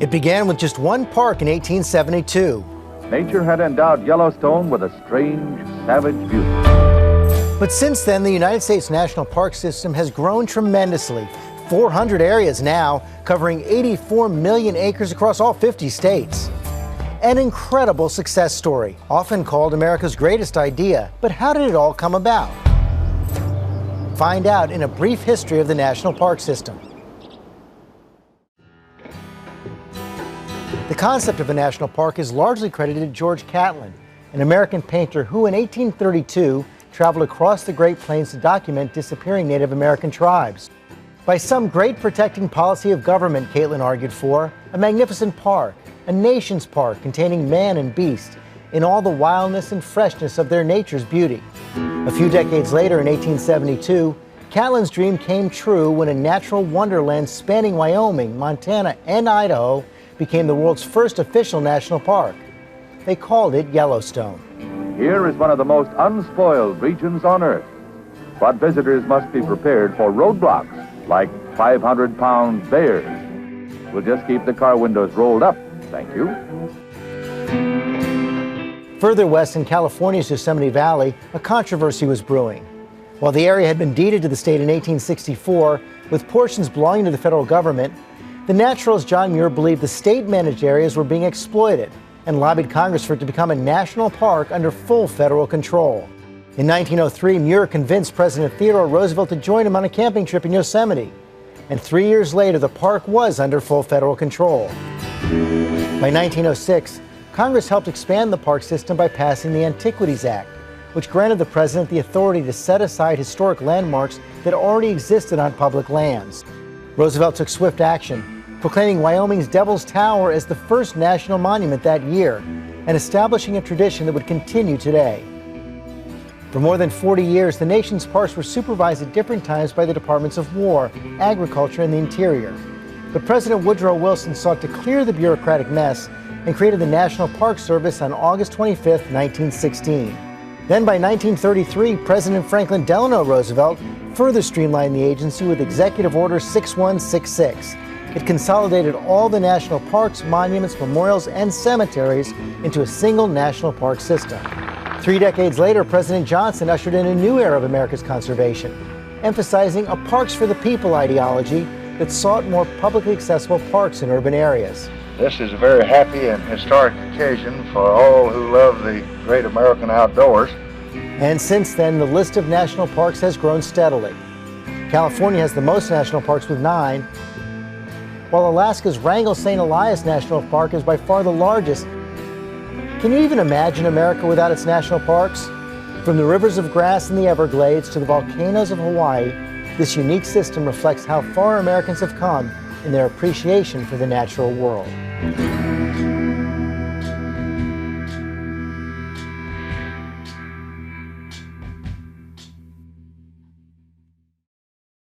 It began with just one park in 1872. Nature had endowed Yellowstone with a strange, savage beauty. But since then, the United States National Park System has grown tremendously. 400 areas now, covering 84 million acres across all 50 states. An incredible success story, often called America's greatest idea. But how did it all come about? Find out in a brief history of the National Park System. The concept of a national park is largely credited to George Catlin, an American painter who in 1832 traveled across the Great Plains to document disappearing Native American tribes. By some great protecting policy of government, Catlin argued for, a magnificent park, a nation's park containing man and beast, in all the wildness and freshness of their nature's beauty. A few decades later, in 1872, Catlin's dream came true when a natural wonderland spanning Wyoming, Montana, and Idaho became the world's first official national park. They called it Yellowstone. Here is one of the most unspoiled regions on Earth. But visitors must be prepared for roadblocks, like 500-pound bears. We'll just keep the car windows rolled up. Thank you. Further west in California's Yosemite Valley, a controversy was brewing. While the area had been deeded to the state in 1864, with portions belonging to the federal government, the naturalist John Muir believed the state-managed areas were being exploited and lobbied Congress for it to become a national park under full federal control. In 1903, Muir convinced President Theodore Roosevelt to join him on a camping trip in Yosemite. And 3 years later, the park was under full federal control. By 1906, Congress helped expand the park system by passing the Antiquities Act, which granted the president the authority to set aside historic landmarks that already existed on public lands. Roosevelt took swift action, proclaiming Wyoming's Devil's Tower as the first national monument that year, and establishing a tradition that would continue today. For more than 40 years, the nation's parks were supervised at different times by the Departments of War, Agriculture, and the Interior. But President Woodrow Wilson sought to clear the bureaucratic mess and created the National Park Service on August 25, 1916. Then by 1933, President Franklin Delano Roosevelt further streamlined the agency with Executive Order 6166. It consolidated all the national parks, monuments, memorials, and cemeteries into a single national park system. 3 decades later, President Johnson ushered in a new era of America's conservation, emphasizing a parks for the people ideology that sought more publicly accessible parks in urban areas. This is a very happy and historic occasion for all who love the great American outdoors. And since then, the list of national parks has grown steadily. California has the most national parks with 9, while Alaska's Wrangell St. Elias National Park is by far the largest. Can you even imagine America without its national parks? From the rivers of grass in the Everglades to the volcanoes of Hawaii, this unique system reflects how far Americans have come in their appreciation for the natural world.